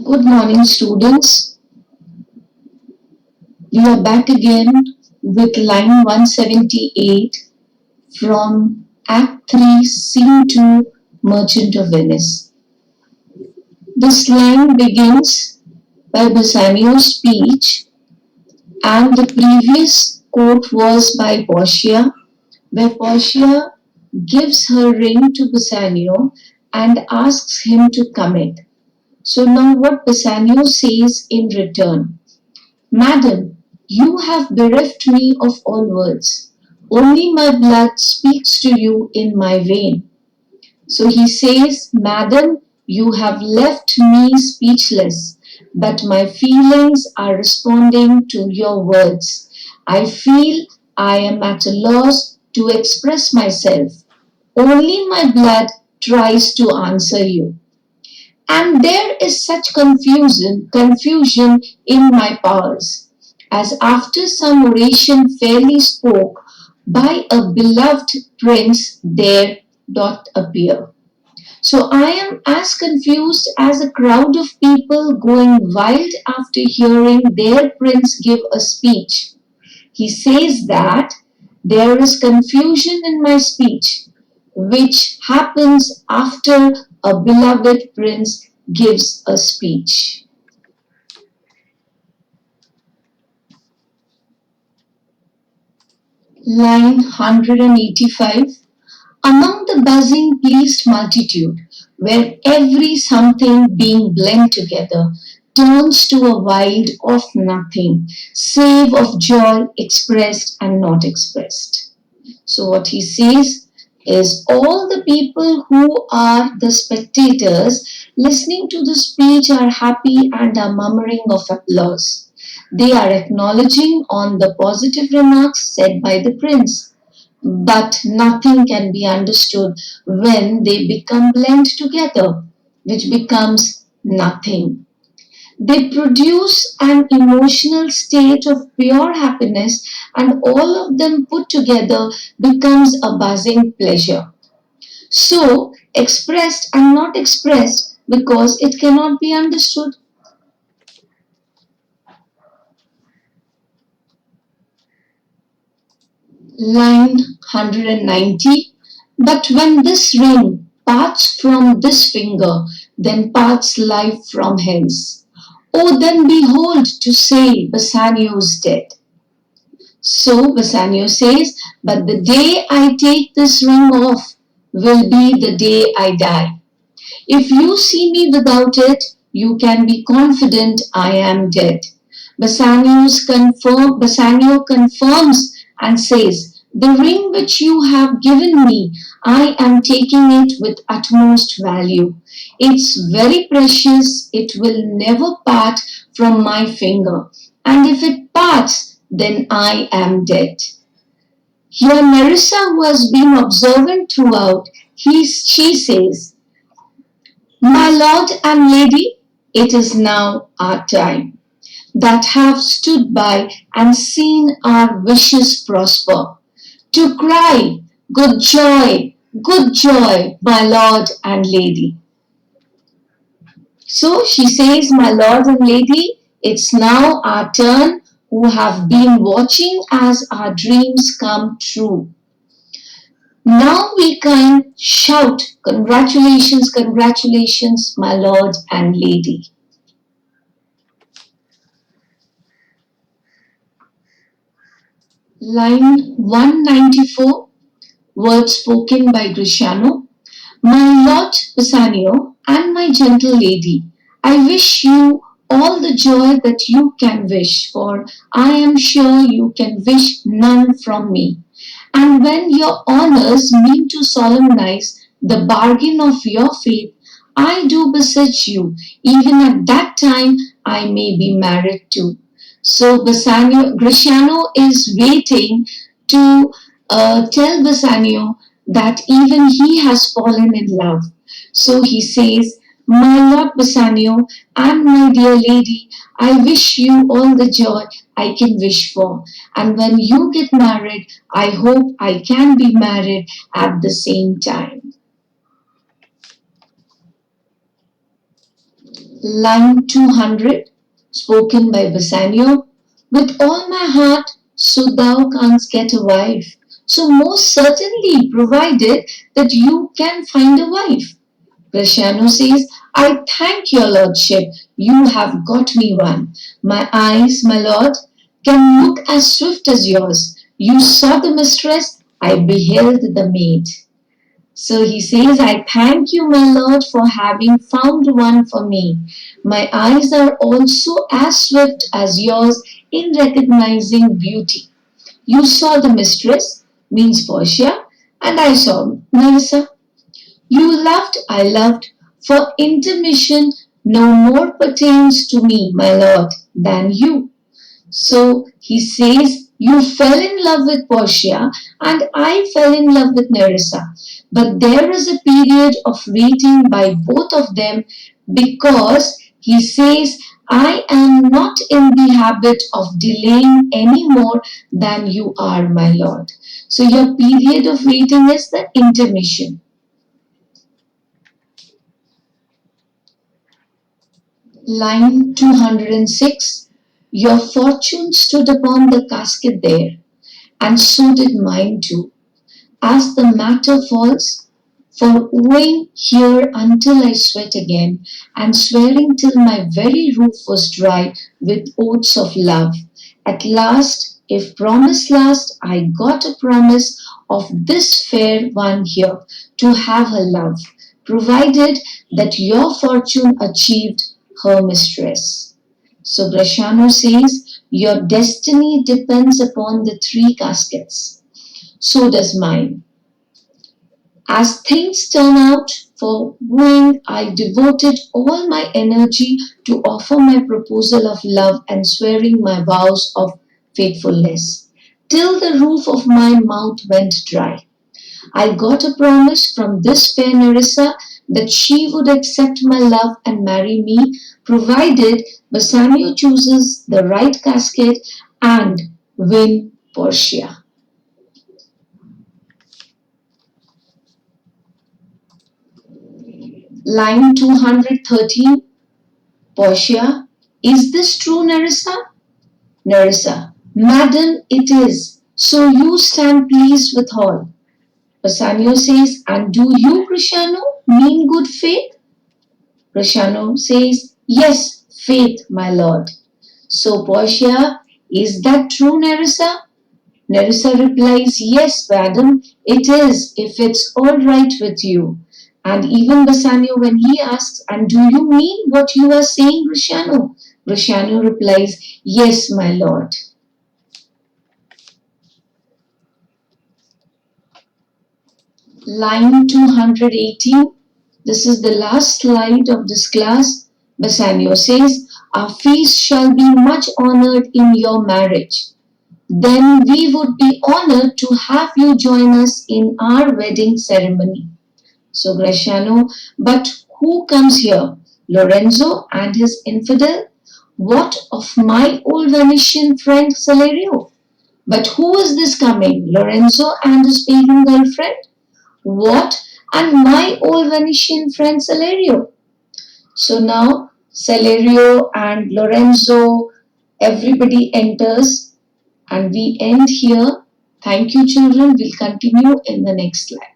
Good morning, students. We are back again with line 178 from Act 3, Scene 2, Merchant of Venice. This line begins by Bassanio's speech, and the previous quote was by Portia, where Portia gives her ring to Bassanio and asks him to commit. So now what Bassanio says in return: Madam, you have bereft me of all words. Only my blood speaks to you in my vein. So he says, Madam, you have left me speechless, but my feelings are responding to your words. I feel I am at a loss to express myself. Only my blood tries to answer you. And there is such confusion in my powers, as after some oration fairly spoke by a beloved prince there doth appear. So I am as confused as a crowd of people going wild after hearing their prince give a speech. He says that there is confusion in my speech, which happens after a beloved prince gives a speech. Line 185. Among the buzzing, pleased multitude, where every something being blent together turns to a wild of nothing, save of joy expressed and not expressed. So, what he says is all the people who are the spectators listening to the speech are happy and are murmuring of applause. They are acknowledging on the positive remarks said by the prince, but nothing can be understood when they become blend together, which becomes nothing. They produce an emotional state of pure happiness, and all of them put together becomes a buzzing pleasure. So, expressed and not expressed because it cannot be understood. Line 190. But when this ring parts from this finger, then parts life from hence. Oh, then behold to say Bassanio's dead. So Bassanio says, but the day I take this ring off will be the day I die. If you see me without it, you can be confident I am dead. Bassanio confirms and says, the ring which you have given me, I am taking it with utmost value. It's very precious, it will never part from my finger, and if it parts, then I am dead. Here Nerissa, who has been observant throughout, she says, my lord and lady, it is now our time, that have stood by and seen our wishes prosper, to cry, good joy, my lord and lady. So she says, my lord and lady, it's now our turn who have been watching as our dreams come true. Now we can shout, congratulations, congratulations, my lord and lady. Line 194, words spoken by Griciano. My lord Bassanio and my gentle lady, I wish you all the joy that you can wish, for I am sure you can wish none from me. And when your honors mean to solemnize the bargain of your faith, I do beseech you, even at that time I may be married too. So Griciano is waiting to tell Bassanio that even he has fallen in love. So he says, my Lord Bassanio and my dear lady, I wish you all the joy I can wish for. And when you get married, I hope I can be married at the same time. Line 200, spoken by Bassanio. With all my heart, so thou canst get a wife. So most certainly, provided that you can find a wife. Bresciano says, I thank your lordship, you have got me one. My eyes, my lord, can look as swift as yours. You saw the mistress, I beheld the maid. So he says, I thank you, my lord, for having found one for me. My eyes are also as swift as yours in recognizing beauty. You saw the mistress, means Portia, and I saw Nerissa. You loved, I loved, for intermission no more pertains to me, my lord, than you. So he says, you fell in love with Portia and I fell in love with Nerissa. But there is a period of waiting by both of them because he says, I am not in the habit of delaying any more than you are, my lord. So your period of waiting is the intermission. Line 206. Your fortune stood upon the casket there, and so did mine too. As the matter falls, for wooing here until I sweat again, and swearing till my very roof was dry with oaths of love. At last, if promise last, I got a promise of this fair one here to have her love, provided that your fortune achieved her mistress. So Bresciano says, your destiny depends upon the three caskets. So does mine. As things turn out, for wooing I devoted all my energy to offer my proposal of love and swearing my vows of faithfulness, till the roof of my mouth went dry. I got a promise from this fair Nerissa that she would accept my love and marry me, provided Bassanio chooses the right casket and win Portia. Line 213, Portia, is this true, Nerissa? Nerissa, Madam, it is. So you stand pleased with all. Bassanio says, and do you, Bresciano, mean good faith? Bresciano says, yes, faith, my lord. So Portia, is that true, Nerissa? Nerissa replies, yes, madam, it is, if it's all right with you. And even Bassanio, when he asks, and do you mean what you are saying, Bresciano? Bresciano replies, yes, my lord. Line 218. This is the last slide of this class. Bassanio says, our feast shall be much honored in your marriage. Then we would be honored to have you join us in our wedding ceremony. So Bresciano, but who comes here? Lorenzo and his infidel? What of my old Venetian friend Salerio? But who is this coming? Lorenzo and his pagan girlfriend? What? And my old Venetian friend Salerio? So now Salerio and Lorenzo, everybody enters and we end here. Thank you, children. We'll continue in the next slide.